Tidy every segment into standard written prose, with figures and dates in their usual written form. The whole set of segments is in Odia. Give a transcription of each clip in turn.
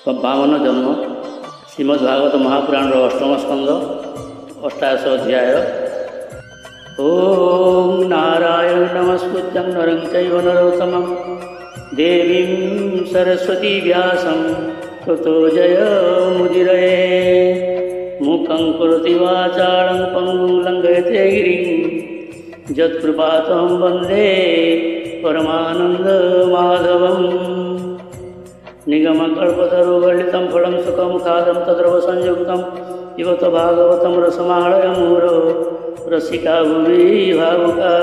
ବାମନ ଜନ୍ମ ଶ୍ରୀମଦ୍ଭାଗବତ ମହାପୁରାଣର ଅଷ୍ଟମ ସ୍କନ୍ଧ ଅଷ୍ଟାଦଶ ଅଧ୍ୟାୟ। ଓಂ ନାରାୟଣ ନମସ୍କୃତ୍ୟଂ ନରଂ ଚୈବ ନରୋତ୍ତମଂ ଦେବୀଂ ସରସ୍ୱତୀ ବ୍ୟାସଂ ତतो ଜୟमुदीरये। मूकं करोति वाचालं पङ्गुं लङ्घयते गिरिं यत्कृपातं वन्दे परमानन्दमाधवम्। निगमकल्पतरुगलितं फलं सुखमुखादं तद्रव संयुक्तं पिबत भागवतं रसमालय मुहुरो रसिका भुवि भावुका।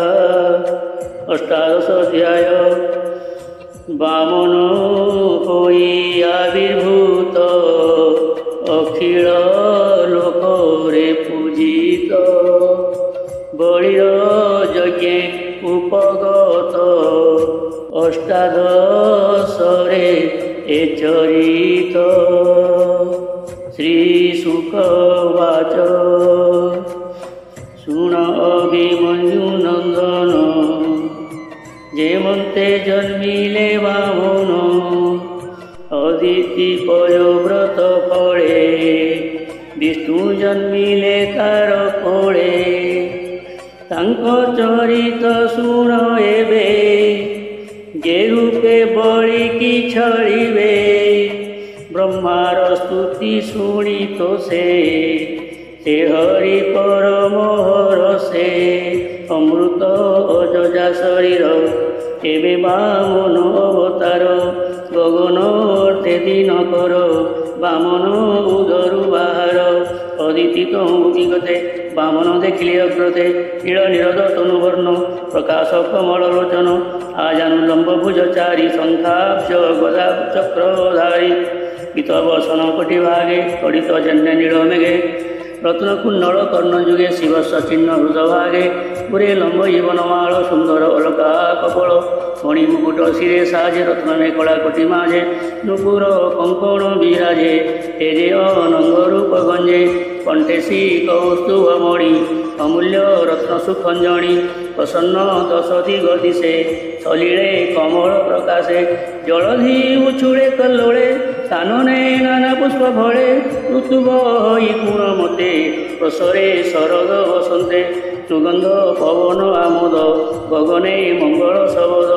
अष्टादशोऽध्याय। बामनो होई आविर्भूत अखिल लोकरे पूजित बलिर यज्ञे उपगत अष्टादशरे चरित। श्रीशुकवाच शुण अभिमन्युनन्दन जेमन्ते जन्मिले बामन अदिति पयोव्रत फले विष्णु जन्मिले तार फले तांक चरित शुण एबे जे रूपे बळी की छळिबे ब्रह्मार स्तुति शुणी तो से हरि परम हरसे अमृत अजजा शरीर एबे बामन अवतार गगन अर्थे दिनकर बामन उदरु बाहार अदिति तमुदिगते बामन देखिले अग्रते नील निरद तनुभर्ण प्रकाश कमल लोचन आजानुलंब भुज चारि शंखाब्ज गदा चक्रधारी पीतवसन कटिभागे कड़ित जन्य नील मेघे रत्नकुंडल कर्णयुगे शिवस्य चिन्ह हृदभागे पुरे लंब जीवनमाल सुंदर अलका कपल मणिमुकुट शिरे साजे रत्नमेखला कोटि माझे नुपुर कंकण विराजे तेजे अनंग रूप गंजे कंठेशी कौस्तुभ मणि अमूल्य रत्न सुखंजणी प्रसन्न दश दिग दिशे सलिले कमल प्रकाशे जलधि उछुळे कल्लोळे कानने नाना पुष्प फळे ऋतुभ गुण मते प्रसरे शरद वसंते सुगंध पवन आमोद गगने मंगल शबद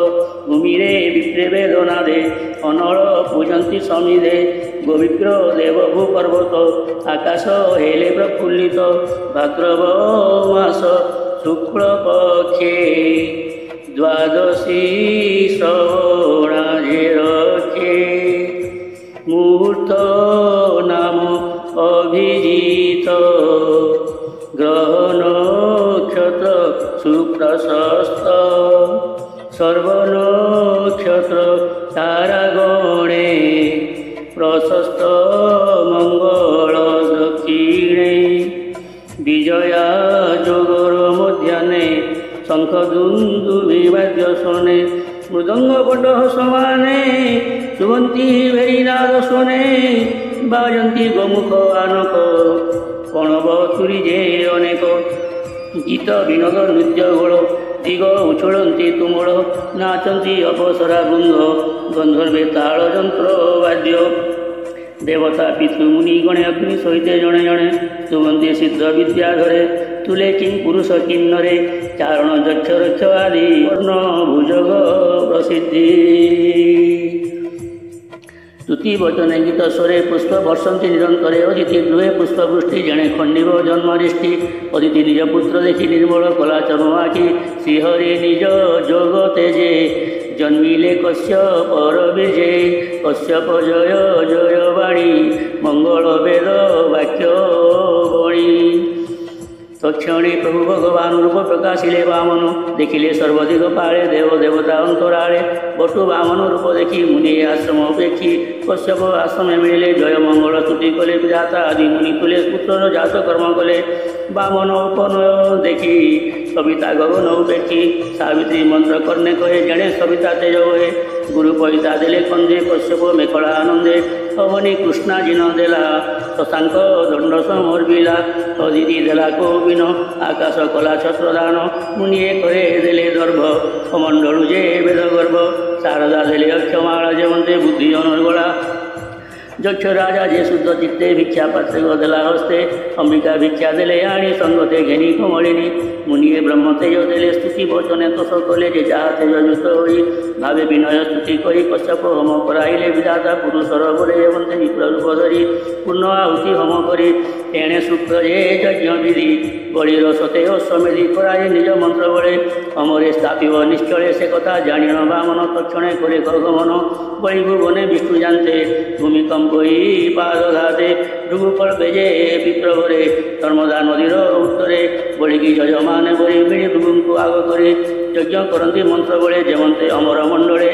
भूमिरे विप्रे वेदनादे अनल पूजंती समिधे गोविप्र देवभू पर्वत आकाश हेले प्रफुल्लित भाद्रव मास शुक्ल पक्षे द्वादशी श्रवणाजे रखे मुहूर्त नाम अभिजित ग्रह नक्षत्र सुप्रशस्त सर्व नक्षत्र तारागणे प्रशस्त मंगल दक्षिणे विजया जोगर मध्याह्ने शंख दुन्दुभि वाद्य शोणे मृदंग पट समाने सुगंती भेरीनाद शोणे बाजंती गोमुख आनक कणव तुरीजे अनेक गीत विनोद नृत्य गोल दिग उछलती तुमूल नाचंती अपसरा वृंद गंधर्वे ताल यंत्र वाद्य देवता पितृमुनि गणे अग्नि सहित जणे जणे सुगंधि सिद्ध विद्याधरे तुले किं पुरुष किन्नरे चारण यक्ष रक्ष आदि वर्ण भुजग प्रसिद्धि स्तुति वचने गीत स्वरे पुष्प वर्षंती निरंतरे अदिति गृहे पुष्पवृष्टि जणे खंडिव जन्मरिष्टि अदिति निज पुत्र देखि निर्मल कला चर्म आखि श्रीहरि निज जोग तेजे जन्मिले कश्यप बीजे कश्यप जय जय वाणी मंगल वेद वाक्य बणी तक्षणे प्रभु भगवान रूप प्रकाशिले बामन देखिले सर्वदिग पाळे देव देवता अंतराळे बटु बामन रूप देखि मुनि आश्रम उपेक्षी कश्यप आश्रम मिले जय मंगल स्तुति कले जाता आदि मुनि तुले पुत्र जात कर्म कले बामन उपनय देखि सविता गगन उपेक्षी सावित्री मंत्र करने कहे जणे सविता तेज हुए गुरु पैसा देले कंजे कश्यप मेखला आनंदे अवनी कृष्णा जिन देला शशांक दंड समर्बिला अदिति देला कौबिन आकाश कला छत्रदान मुनिए करे देले दर्भ कमंडलु जे वेद गर्भ शारदा देले अक्षमाला जेवंते बुद्धि अनुर्गला ଯକ୍ଷ ରାଜା ଯେ ଶୁଦ୍ଧ ଚିତ୍ତେ ଭିକ୍ଷା ପାତ୍ରେ ଦେଲା ହସ୍ତେ ଅମ୍ବିକା ଭିକ୍ଷା ଦେଲେ ଆଣି ସଙ୍ଗତେ ଘେନି କମଳିନୀ ମୁନିଏ ବ୍ରହ୍ମ ତେଜ ଦେଲେ ସ୍ତୁତି ବଚନେ ତୋଷ କଲେ ଯେ ଯାହା ତେଜ ଯୁକ୍ତ ହୋଇ ଭାବେ ବିନୟ ସ୍ତୁତି କରି କଶ୍ୟପ ହୋମ କରାଇଲେ ବିଧାତା ପୁରୁଷର ବୋଲେ ଏମନ୍ତେ ବିପ୍ର ରୂପ ଧରି ପୂର୍ଣ୍ଣ ଆହୁତି ହୋମ କରି ଏଣେ ଶୁକ୍ର ଯେ ଯଜ୍ଞ ବିଧି ବଳିର ସତେ ଅଶ୍ୱମେଧି କରାଇ ନିଜ ମନ୍ତ୍ର ବଳେ ଅମରେ ସ୍ଥାପିବ ନିଶ୍ଚଳେ ସେ କଥା ଜାଣିଣ ବାମନ ତକ୍ଷଣେ କରେ ଗମନ ବଳି ଭୁବନେ ବିଷ୍ଣୁ ଜାନ୍ତେ ଭୂମିକମ୍ପ ପାଦଘାତେ ଭୃଗୁକଳ୍ପେ ଯେ ବିପ୍ରଭରେ ନର୍ମଦା ନଦୀର ଉତ୍ତରେ ବଳିକି ଯଜମାନେ ବଳି ମିଳି ଭୃଗୁଙ୍କୁ ଆଗ କରି ଯଜ୍ଞ କରନ୍ତି ମନ୍ତ୍ର ବଳେ ଯେମନ୍ତେ ଅମର ମଣ୍ଡଳେ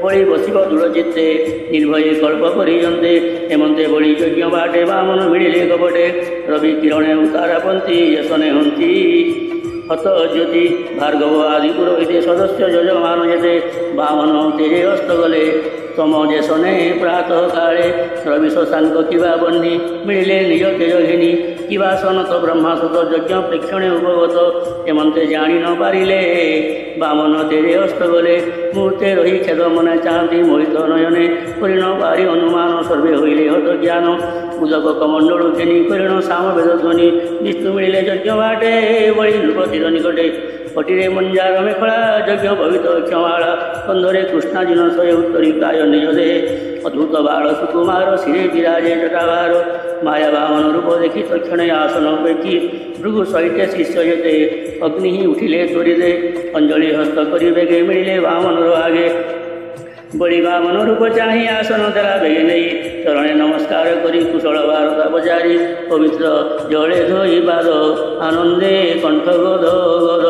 ବଳି ବସିବ ଦୃଢ଼ ଚିତ୍ତେ ନିର୍ଭୟେ କଳ୍ପ କରିଜନ୍ତେ ଏମନ୍ତେ ବଳି ଯଜ୍ଞ ବାଟେ ବାମନ ମିଳିଲେ କପଟେ ରବି କିରଣେ ଉତାରାପନ୍ତି ଯଶନେ ହନ୍ତି ହତ ଜ୍ୟୋତି ଭାର୍ଗବ ଆଦି ପୁରୋହିତେ ସଦସ୍ୟ ଯଜମାନ ଯେତେ ବାମନ ତେଜେ ଅସ୍ତ ଗଲେ ତମ ଯେଶନେ ପ୍ରାତଃ କାଳେ ରବି ଶଶାଙ୍କ କିବା ବହ୍ନି ମିଳିଲେ ନିଜ ତେଜ ଘେନି କିବା ସନତ ବ୍ରହ୍ମାସୁତ ଯଜ୍ଞ ପ୍ରେକ୍ଷଣେ ଉପଗତ ଏମନ୍ତେ ଜାଣି ନ ପାରିଲେ ବାମନ ତେଜେ ଅସ୍ତ ଗଲେ ମୁହୂର୍ତ୍ତେ ରହି ଖେଦ ମନେ ଚାହାନ୍ତି ମୋହିତ ନୟନେ କରିଣ ପାରି ଅନୁମାନ ସର୍ବେ ହୋଇଲେ ହତ ଜ୍ଞାନ ଉଦକ କମଣ୍ଡଳୁ ଘେନି କରିଣ ସାମ ବେଦ ଧ୍ୱନି ବିଷ୍ଣୁ ମିଳିଲେ ଯଜ୍ଞ ବାଟେ ବଳି ନୃପତିର ନିକଟେ ପଟିରେ ମଞ୍ଜାର ମେଖଳା ଯଜ୍ଞ ପବିତ କ୍ଷମାଳା କନ୍ଧରେ କୃଷ୍ଣାଜିନ ଶହେ ଉତ୍ତରୀ ପ୍ରାୟ ନିଜ ଦେ ଅଦ୍ଭୁତ ବାଳ ସୁକୁମାର ଶିରେ ବିରାଜେ ଜଟାଭାର ମାୟା ବାମନ ରୂପ ଦେଖି ତକ୍ଷଣେ ଆସନ ବେଠି ଭୃଗୁ ସହିତେ ଶିଷ୍ୟ ଯେତେ ଅଗ୍ନି ଉଠିଲେ ତ୍ୱରିତେ ଅଞ୍ଜଳି ହସ୍ତ କରି ବେଗେ ମିଳିଲେ ବାମନର ଆଗେ ବଳି ବାମନ ରୂପ ଚାହିଁ ଆସନ ଦେଲା ବେଗେ ନେଇ ଚରଣେ ନମସ୍କାର କରି କୁଶଳ ବାରତା ବଜାରି ପବିତ୍ର ଜଳେ ଧୋଇ ପାଦ ଆନନ୍ଦେ କଣ୍ଠ ଗଦ ଗଦ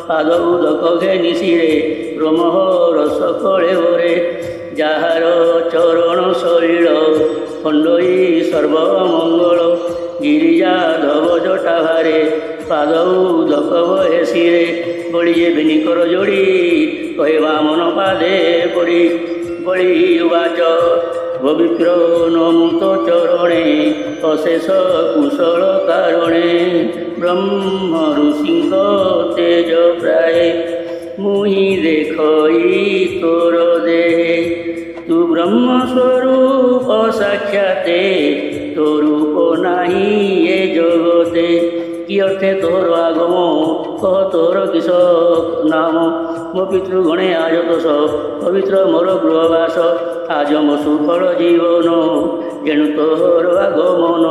ପାଦ ଉଦକ ଘେନି ଶିରେ ରୋମହ ରସ କଳେ ଭରେ ଯାହାର ଚରଣ ଶୈଳ ଖଣ୍ଡୋଇ ସର୍ବମଙ୍ଗଳ ଗିରିଜା ଧବ ଜଟା ଭାରେ ପାଦ ଉଦକ ବହେ ଶିରେ ବଳି ଯେ ବେନିକର ଯୋଡ଼ି କହେ ବାମନ ପାଦେ ପଡ଼ି ବଳି ଉବାଚ ଗୋବିପ୍ର ନମୁତ ଚରଣେ ଅଶେଷ କୁଶଳ କାରଣେ ବ୍ରହ୍ମ ଋଷିଙ୍କ ତେଜ ପ୍ରାୟ ମୁହିଁ ଦେଖଇ ତୋର ଦେହେ ତୁ ବ୍ରହ୍ମ ସ୍ୱରୂପ ସାକ୍ଷାତେ ତୋ ରୂପ ନାହିଁ ଏ ଜଗତେ କି ଅର୍ଥେ ତୋର ଆଗମ କହ ତୋର କିସ ନାମ ମୋ ପିତୃଗଣେ ଆଜ ଦୋଷ ପବିତ୍ର ମୋର ଗୃହବାସ ଆଜ ମୋ ସୁଫଳ ଜୀବନ ଯେଣୁ ତୋର ଆଗମନ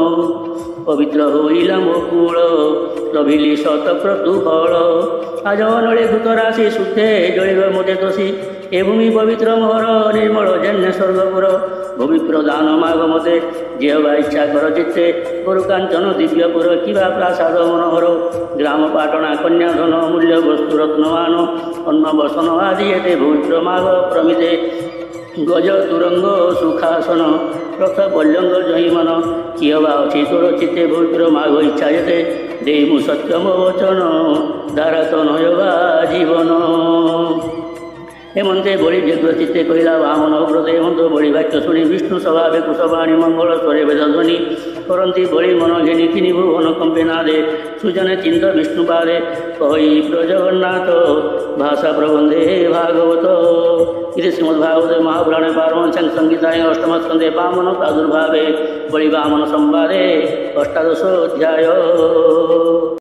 ପବିତ୍ର ହୋଇଲା ମୋ କୂଳ ଲଭିଲି ଶତକ୍ରତୁ ଫଳ ଆଜ ଅନଳେ ଧୂତ ରାଶି ଶୁଦ୍ଧେ ଜଳିବ ମୋତେ ଦୋଷୀ ଏ ଭୂମି ପବିତ୍ର ମୋର ନିର୍ମଳ ଜନ୍ୟ ସ୍ୱର୍ଗପୁର ଭବିପ୍ର ଦାନ ମାଗ ମତେ ଯେହବା ଇଚ୍ଛା କର ଚିତ୍ତେ ଗୁରୁ କାଞ୍ଚନ ଦିବ୍ୟପୁର କିବା ପ୍ରାସାଦ ମନୋହର ଗ୍ରାମ ପାଟଣା କନ୍ୟାଧନ ମୂଲ୍ୟ ବସ୍ତୁ ରତ୍ନମାନ ଅନ୍ନ ବସନ ଆଦି ଏତେ ଭବିପ୍ର ମାଗ ପ୍ରମିତେ ଗଜ ତୁରଙ୍ଗ ସୁଖାସନ ରଥ ପଲ୍ୟଙ୍ଗ ଜହିମନ କିହବା ଅଛି ତୋର ଚିତ୍ତେ ଭବିପ୍ର ମାଗ ଇଚ୍ଛା ଯେତେ ଦେଇ ମୁଁ ସତ୍ୟ ମୋ ବଚନ ଦାରତ ନୟବା ଜୀବନ ଏମନ୍ତେ ବଳି ବ୍ୟଗ୍ର ଚିତ୍ତେ କହିଲା ବାମନ ବ୍ରତ ଏମନ୍ତ ବଳି ବାକ୍ୟ ଶୁଣି ବିଷ୍ଣୁ ସ୍ୱଭାବେ କୁଶବାଣୀ ମଙ୍ଗଳ ସ୍ୱରେ ବେଦ ଧ୍ୱନି କରନ୍ତି ବଳି ମନ ଘେନି କିନି ଭୁବନ କମ୍ପେ ନାଦେ ସୁଜନେ ଚିନ୍ତ ବିଷ୍ଣୁ ପାଦେ କହି ପ୍ରଜଗନ୍ନାଥ ଭାଷା ପ୍ରବନ୍ଧେ ଭାଗବତ ଇତି ଶ୍ରୀମଦ୍ଭାଗବତେ ମହାପୁରାଣେ ପାରମହଂସ୍ୟାଂ ସଂହିତାୟାଂ ଅଷ୍ଟମ ସ୍କନ୍ଧେ ବାମନ ପ୍ରାଦୁର୍ଭାବେ ବଳି ବାମନ ସମ୍ବାଦେ ଅଷ୍ଟାଦଶ ଅଧ୍ୟାୟ।